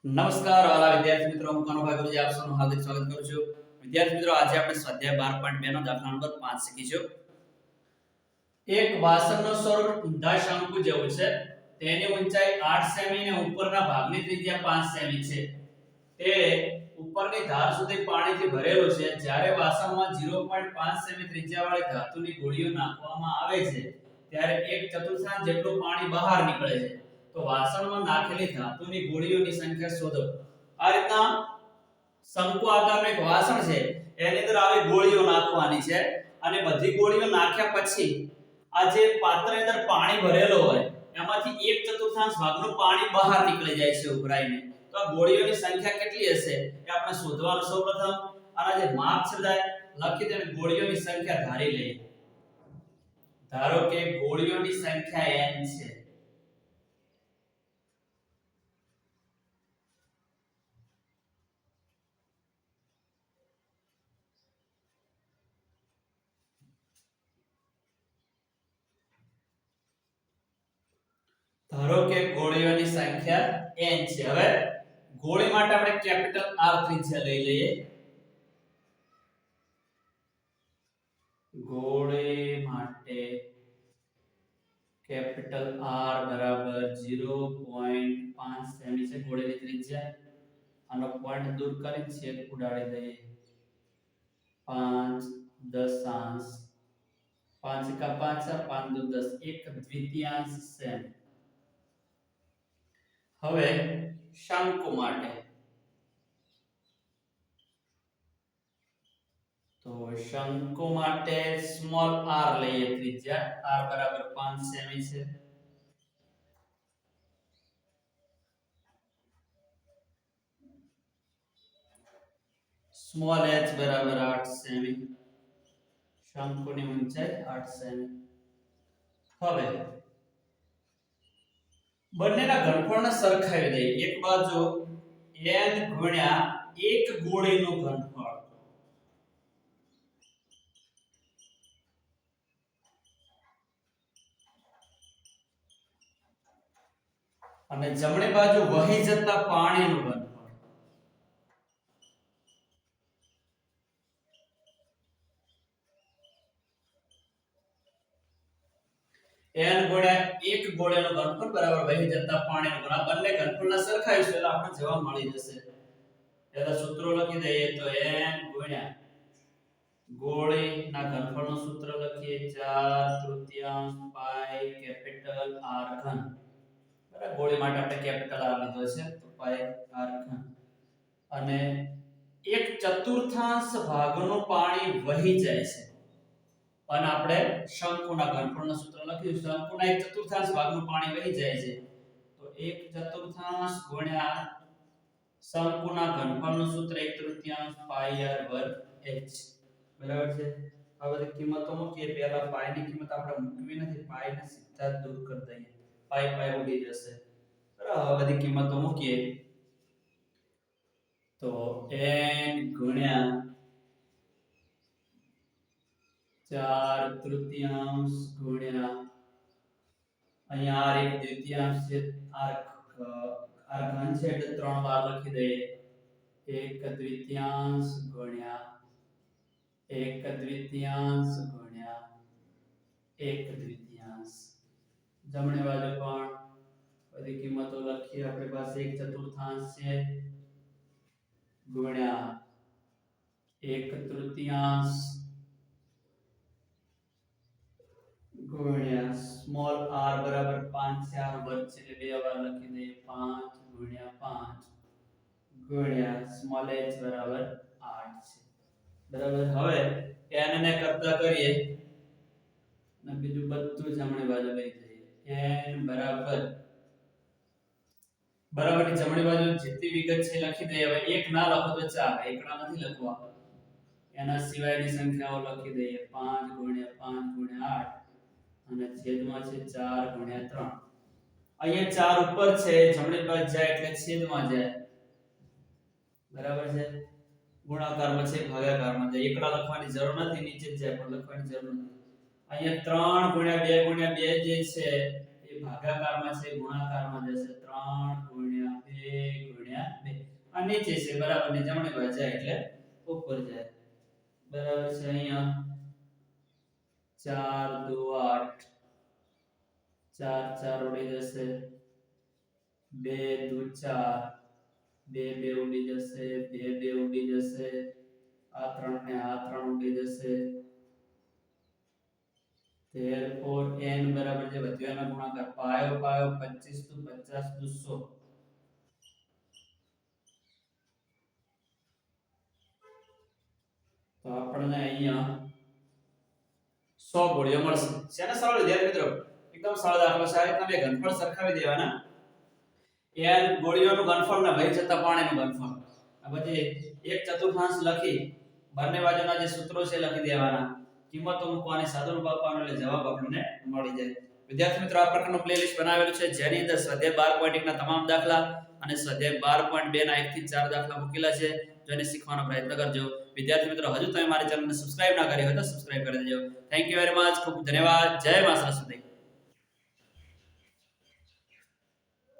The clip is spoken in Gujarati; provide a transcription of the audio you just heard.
નમસ્કાર વાલા વિદ્યાર્થી મિત્રો, હું કનુભાઈ ગુરુજી આપ સૌનું હાર્દિક સ્વાગત કરું છું. વિદ્યાર્થી મિત્રો, આજે આપણે સ્વાધ્યાય 12.2 નો દાખલા નંબર 5 શીખીશું. એક વાસણનો સ્વરૂપ ઊંધા શંકુ જેવું છે. તેની ઊંચાઈ 8 સેમી અને ઉપરના ભાગની ત્રિજ્યા 5 સેમી છે. તે ઉપરની ધાર સુધી પાણીથી ભરેલું છે. જ્યારે વાસણમાં 0.5 સેમી ત્રિજ્યાવાળી ધાતુની ગોળીઓ નાખવામાં આવે છે, ત્યારે 1/4 જેટલું પાણી બહાર નીકળે છે. તો વાસણમાં નાખેલી ધાતુની ગોળીઓની સંખ્યા શોધો. આ રીતના શંકુ આકારનું એક વાસણ છે, એની અંદર આવી ગોળીઓ નાખવાની છે અને બધી ગોળીઓ નાખ્યા પછી આ જે પાત્રની અંદર પાણી ભરેલો હોય એમાંથી 1/4 ભાગનું પાણી બહાર નીકળી જાય છે ઉભરાઈને. તો આ ગોળીઓની સંખ્યા કેટલી હશે એ આપણે શોધવાનું. સૌપ્રથમ આના જે માપ છે લખી દે અને ગોળીઓની સંખ્યા ધારી લઈએ. ધારો કે ગોળીઓની સંખ્યા n છે. ધારો કે ગોળીઓની સંખ્યા n છે. હવે ગોળી માટે આપણે કેપિટલ R ત્રિજ્યા લઈ લઈએ. ગોળી માટે કેપિટલ R બરાબર 0.5 સેમી છે ગોળીની ત્રિજ્યા. આનો પોઈન્ટ દૂર કરી છેદ ઉડાડી દઈએ. 5 દશાંશ 5 કા 5 5 દુ 10 1 દ્વિતીયાંશ સેમી. હવે શંકુ માટે તો શંકુ માટે સ્મોલ r લઈએ ત્રિજ્યા. r બરાબર 5 સેમી છે. સ્મોલ h બરાબર 8 સેમી. શંકુની ઊંચાઈ 8 સેમી. હવે બંનેના ઘનફળને સરખાવી દઈએ. એક બાજુ n ગુણ્યા એક ગોળીનું ઘનફળ અને જમણી બાજુ વહી જતા પાણીનું ઘનફળ. n ગુણ્યા એક ગોળીનું ઘનફળ બરાબર વહી જતા પાણીનું ઘનફળ. બંને ઘનફળના સરખાવીશું એટલે આપણને જવાબ મળી જશે. એના સૂત્રો લખી દઈએ તો n ગુણ્યા ગોળીના ઘનફળનું સૂત્ર લખીએ 4/3 પાઈ કેપિટલ R ઘન. બરાબર, ગોળી માટે આપણે કેપિટલ R લીધો છે તો પાઈ R ઘન. અને 1/4 ભાગનું પાણી વહી જાય છે. અને આપણે શંકુના ઘનફળનું સૂત્ર લખ્યું. શંકુના 1/4 ભાગનું પાણી વહી જાય છે તો 1/4 ગુણ્યા શંકુના ઘનફળનું સૂત્ર 1/3 પાઈ r વર્ગ h. બરાબર છે. આ બધી કિંમતો મૂકીએ. પહેલા પાઈ ની કિંમત આપણે મૂકવી નથી, પાઈ ને સીધા જ દૂર કરી દઈએ. પાઈ પાઈ ઉડી જશે. બરાબર, આ બધી કિંમતો મૂકીએ તો n ગુણ્યા 4/3 ગુણ્યા અહીંયા r 1/3 છે. r ઘન છે એટલે 3 વાર લખી દઈએ. 1/3 ગુણ્યા 1/3 ગુણ્યા 1/3. જમણી બાજુ પણ બધી કિંમતો લખીએ. આપણી પાસે 1/4 છે ગુણ્યા 1/3 ગુણ્યા સ્મોલ r બરાબર 5 છે. r વર્ગ છે એટલે બે વાર લખી દઈએ. 5 ગુણ્યા 5 ગુણ્યા સ્મોલ h બરાબર 8 છે. બરાબર. હવે n ને કરતા કરીએ અને બીજું બધું જમણી બાજુ લઈ જઈએ. n બરાબર બરાબરની જમણી બાજુ જેટલી વિગત છે લખી દઈએ. હવે એક ના લખો તો ચાલે, એકડા નથી લખવા. એના સિવાયની સંખ્યાઓ લખી દઈએ. 5 ગુણ્યા 5 ગુણ્યા 8 અને છેદમાં છે 4 ગુણ્યા 3. અહીંયા 4 ઉપર છે, જમણી બાજુ જાય એટલે છેદમાં જાય. બરાબર છે. ગુણાકારમાં છે, ભાગાકારમાં જાય. એકડા લખવાની જરૂર નથી, નીચે જ જાય પણ લખવાની જરૂર નથી. અહીંયા 3 ગુણ્યા 2 ગુણ્યા 2 જે છે એ ભાગાકારમાં છે, ગુણાકારમાં જશે. 3 ગુણ્યા 2 ગુણ્યા નીચે છે બરાબર ને જમણી બાજુ જાય એટલે ઉપર જાય બરાબર છે અહીંયા 4 2 8 4 4 ઉડી જશે 2 2 4 2 2 ઉડી જશે 2 2 ઉડી જશે આ 3 ને આ 3 ઉડી જશે therefore n બરાબર જે વધ્યાનો ગુણાકાર પાયો પાયો 25 તો 50 તો 100 તો આપણને અહીંયા 100 ગોળીઓ મળશે શેને સરળ વિદ્યાર્થી મિત્રો એકદમ સરળ દાખલો છે આ રીતના બે ઘનફળ સરખાવી દેવાના n ગોળીઓનું ઘનફળ ને વહી જતા પાણીનું ઘનફળ આ બધી 1/4 લખી બંને બાજુના જે સૂત્રો છે લખી દેવાના કિંમતો મૂકવાની સાદુરૂપ આપવાનું એટલે જવાબ આપણને મળી જાય વિદ્યાર્થી મિત્રો આ પ્રકારનું પ્લેલિસ્ટ બનાવેલું છે જેની અંદર સ્વાધ્યાય 12.1 ના તમામ દાખલા અને સ્વાધ્યાય 12.2 ના 1 થી 4 દાખલા મૂકેલા છે જેને શીખવાનો પ્રયત્ન કરજો વિદ્યાર્થી મિત્રો હજુ તમે મારી ચેનલને સબસ્ક્રાઇબ ના કરી હોય તો સબસ્ક્રાઇબ કરી દેજો થેન્ક યુ વેરી મચ ખૂબ ધન્યવાદ જય મા સરસ્વતી